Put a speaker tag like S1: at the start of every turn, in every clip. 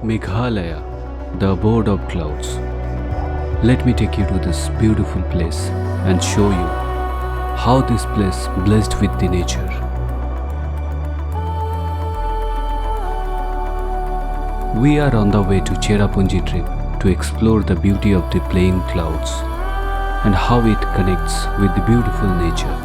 S1: Meghalaya, the abode of clouds. Let me take you to this beautiful place and show you how this place blessed with the nature. We are on the way to Cherrapunji trip to explore the beauty of the playing clouds and how it connects with the beautiful nature.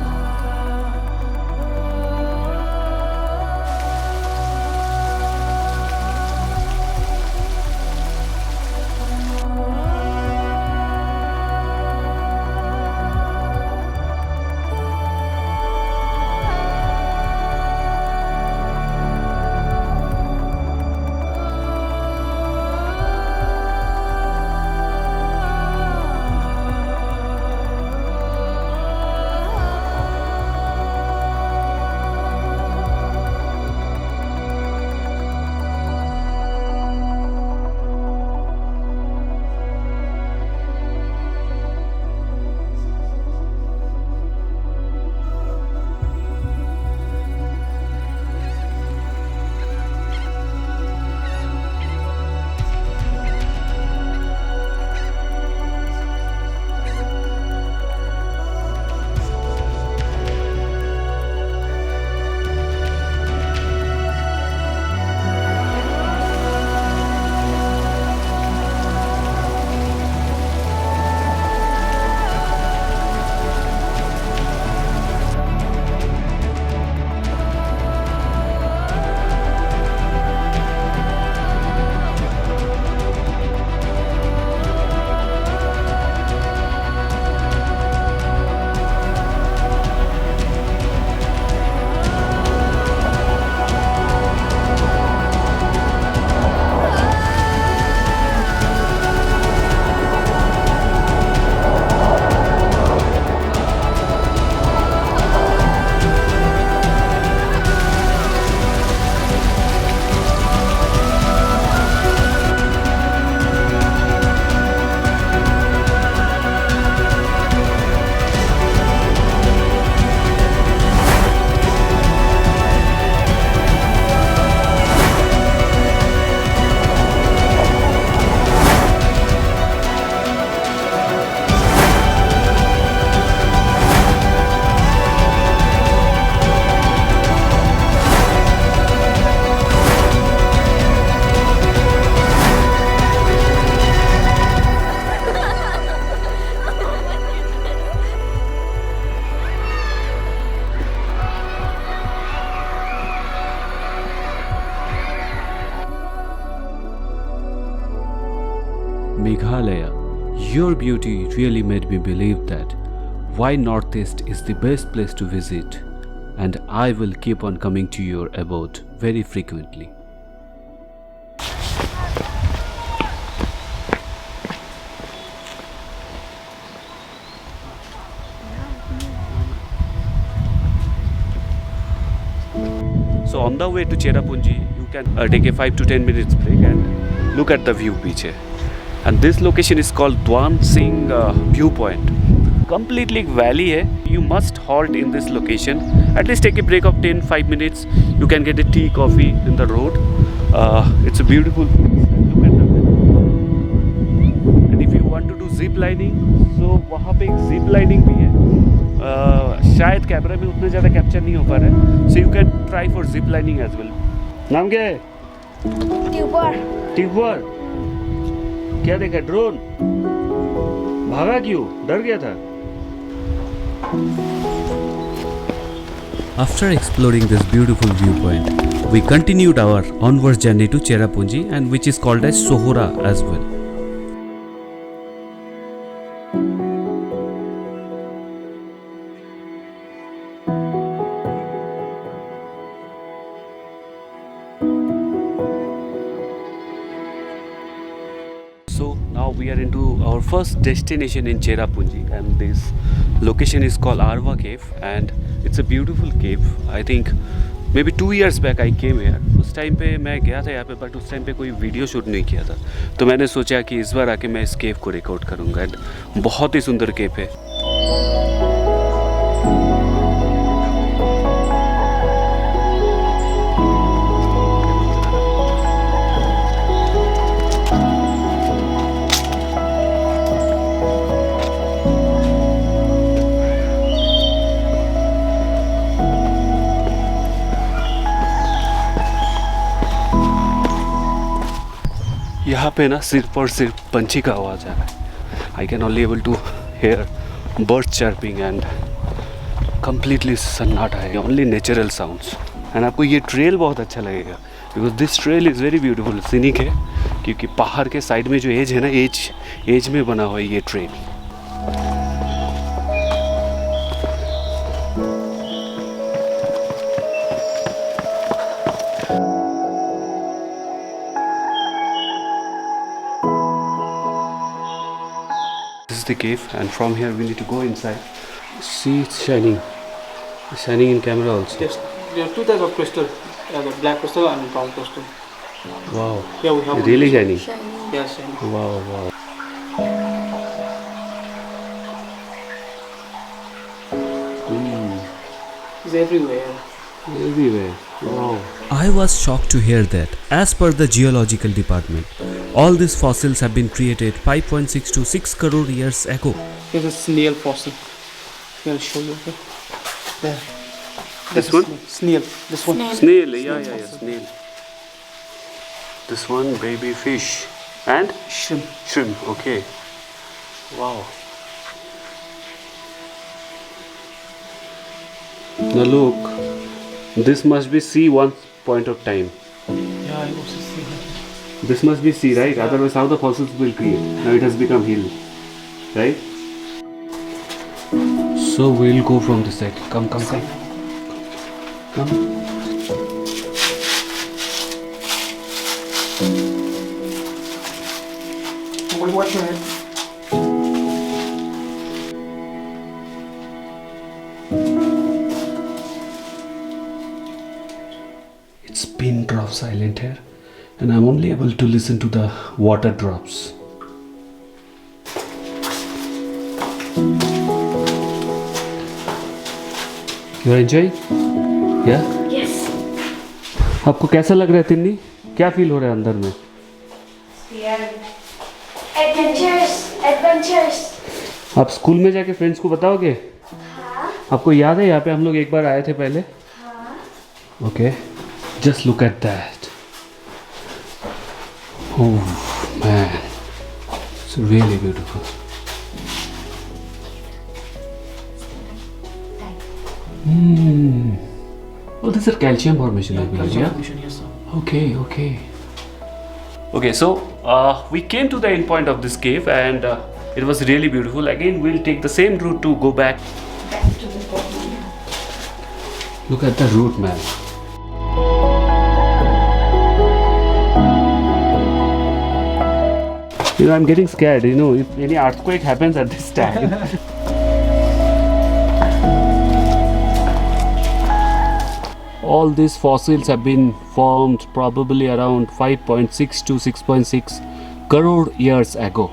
S1: Meghalaya, your beauty really made me believe that why Northeast is the best place to visit, and I will keep on coming to your abode very frequently. So on the way to Cherrapunji, you can take a 5 to 10 minutes break and look at the view piche. And this location is called Dwan Singh Viewpoint. Completely valley hai. You must halt in this location. At least take a break of 10-5 minutes. You can get a tea, coffee in the road. It's a beautiful place. Look at the view. And if you want to do zip lining, so वहाँ पे एक zip lining भी है. शायद camera में उतना ज़्यादा capture नहीं हो पा रहा है. So you can try for zip lining as well. नाम क्या है? ट्यूबर. क्या देखा? ड्रोन. भागा क्यों? डर गया था? After exploring this beautiful viewpoint, we continued our onward journey to Cherrapunji, and which is called as Sohora as well. So now we are into our first destination in Cherrapunji, and this location is called Arva Cave, and it's a beautiful cave. I think maybe 2 years back I came here. उस time पे मैं गया था यहाँ पे, but उस time पे कोई वीडियो शूट नहीं किया था, तो मैंने सोचा कि इस बार आके मैं इस केव को रिकॉर्ड करूँगा। एंड बहुत ही सुंदर केव है। पे ना सिर्फ और सिर्फ पंछी का आवाज़ आ रहा है. I can only able to hear birds chirping and completely सन्नाटा है, ओनली नेचुरल साउंड्स. एंड आपको ये ट्रेल बहुत अच्छा लगेगा because this trail is very beautiful. Scenic है क्योंकि पहाड़ के साइड में जो एज है ना, एज में बना हुआ है ये trail. This is the cave and from here we need to go inside. See, it's shining. It's shining in camera also.
S2: Yes, there are two types of crystal, the black crystal and brown crystal.
S1: Wow.
S2: Yeah, we have
S1: Really shining.
S2: Yes, shining.
S1: Wow, wow.
S2: It's everywhere.
S1: Everywhere. Wow.
S3: I was shocked to hear that, as per the geological department, all these fossils have been created 5.6 to 6 crore years ago.
S2: Here's a snail fossil. Here, I'll show you. Okay. There.
S1: This
S2: That's a
S1: one?
S2: Snail. This one.
S1: Snail. Yeah, snail. This one, baby fish. And?
S2: Shrimp.
S1: Shrimp. Okay. Wow. Now look. This must be sea one point of time.
S2: Yeah, I also see that.
S1: This must be sea, right? Otherwise, how the fossils will create? Now it has become hill, right? So we'll go from this side. Come.
S2: Watch your head.
S1: It's pin drop silent here, and I'm only able to listen to the water drops. You are enjoying? Yeah?
S4: Yes.
S1: आपको कैसा लग रहा है तिन्नी? क्या feel हो रहा है अंदर में?
S4: Adventures.
S1: आप स्कूल में जाके फ्रेंड्स को बताओगे?
S4: हाँ.
S1: आपको याद है यहाँ पे हम लोग एक बार आए थे पहले?
S4: हाँ.
S1: Okay. Just look at that. Oh man, it's really beautiful. Oh, these are calcium formation, I believe. Yeah.
S2: Yes, sir.
S1: Okay. Okay, so we came to the end point of this cave, and it was really beautiful. Again, we'll take the same route to go back.
S4: Back to the bottom.
S1: Look at the route, man. You know, I'm getting scared, you know, if any earthquake happens at this time. All these fossils have been formed probably around 5.6 to 6.6 crore years ago.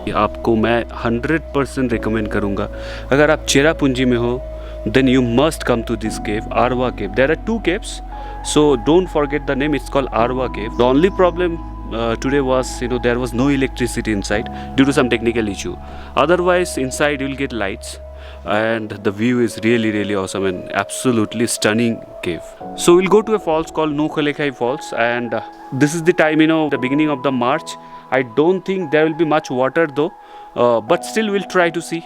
S1: आपको मैं 100% recommend करूँगा, अगर आप चेरापूंजी में हो, then you must come to this cave, Arwa Cave. There are 2 caves, so don't forget the name. It's called Arwa Cave. The only problem today was, you know, there was no electricity inside due to some technical issue. Otherwise, inside you'll get lights, and the view is really awesome and absolutely stunning cave. So we'll go to a falls called Nokhalekhai Falls, and this is the time, you know, the beginning of the March. I don't think there will be much water though, but still we'll try to see.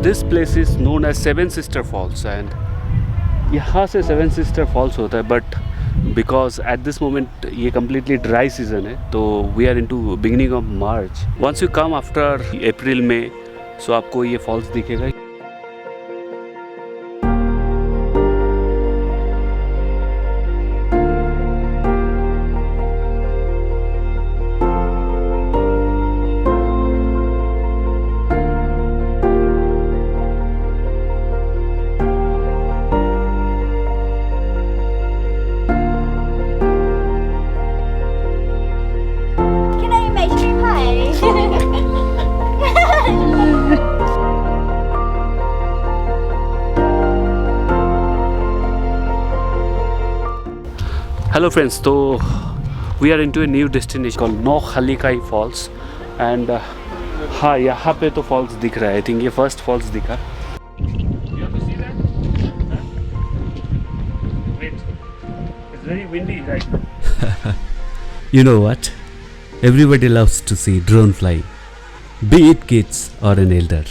S1: This place is known as Seven Sister Falls, and यहाँ से Seven Sister Falls होता है, but because at this moment ये completely dry season है, तो we are into beginning of March. Once you come after April May, so आपको ये falls दिखेगा.
S4: Can I make you pie?
S1: Hello friends, so we are into a new destination called Nokhalikai Falls and हाँ यहाँ पे तो false दिख रहा है. आई थिंक ये फर्स्ट फॉल्स दिखा. Very windy right now.
S3: You know what? Everybody loves to see drone flying, be it kids or an elder.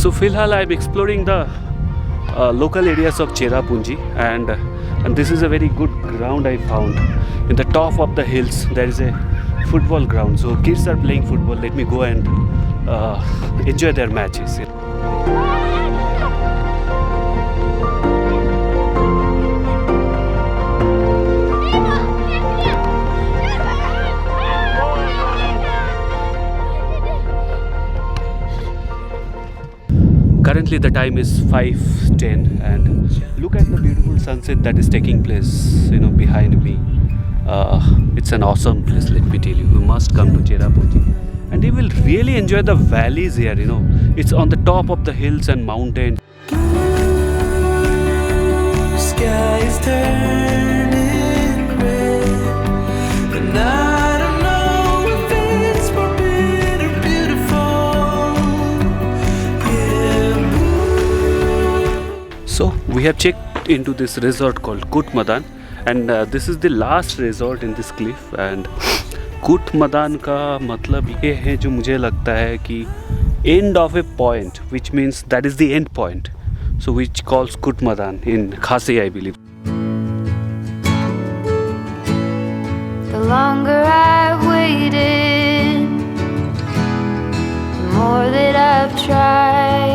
S1: So फिलहाल I am exploring the local areas of Cherrapunji and this is a very good ground I found. In the top of the hills there is a football ground. So kids are playing football. Let me go and enjoy their matches. Currently the time is 5:10 and look at the beautiful sunset that is taking place, you know, behind me. It's an awesome place, let me tell you. You must come to Cherrapunji and you will really enjoy the valleys here, you know. It's on the top of the hills and mountains.
S5: Sky is turning red, and I don't know if it's for better or beautiful.
S1: So we have checked into this resort called Kutmadan and this is the last resort in this cliff and Kutmadan का मतलब ये है जो मुझे लगता है कि end of a point, which means that is the end point. So which calls Kutmadan in Khasi, I believe.
S6: The longer I've waited, the more that I've tried.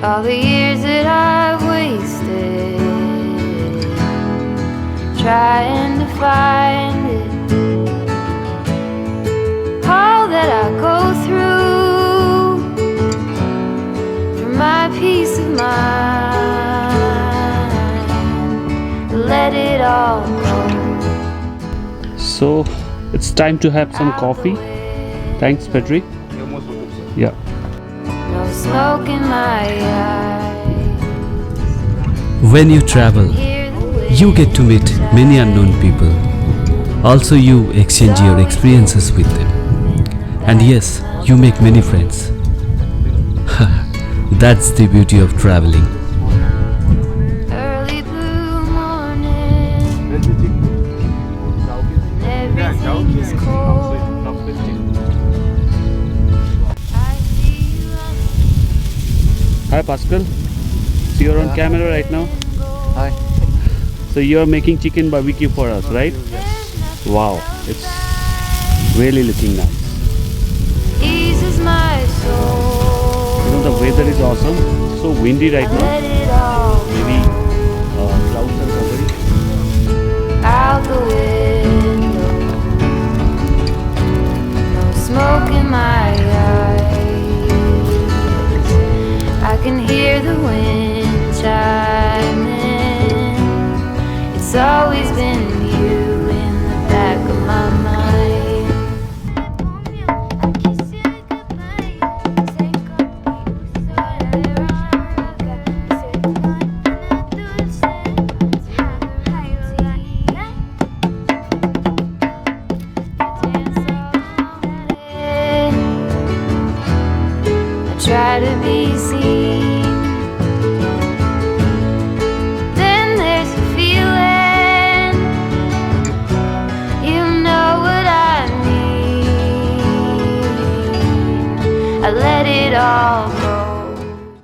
S6: All the years that I've wasted trying to find it. All that I go through for my peace of mind, let it all go.
S1: So it's time to have some coffee. Thanks, Patrick.
S2: You're most welcome, sir.
S1: Yeah.
S6: No smoke in my eyes.
S3: When you travel,
S6: Hear the wind
S3: you get to meet many unknown people. Also, you exchange your experiences with them. And yes, you make many friends. That's the beauty of traveling.
S6: early blue morning. Everything is cold. I see you running.
S1: Hi, Pascal. So you're on camera right now.
S2: Hi.
S1: So you're making chicken barbecue for us, right? Wow, it's really looking nice.
S6: Eases my soul.
S1: You know, the weather is awesome. So windy right now.
S6: Let it all
S1: Maybe clouds are covering.
S6: out the window. No smoke in my eyes. I can hear the wind chiming. It's always been you in the back of my mind. I try to be seen. Then there's a feeling, you know what I mean. I let it all go.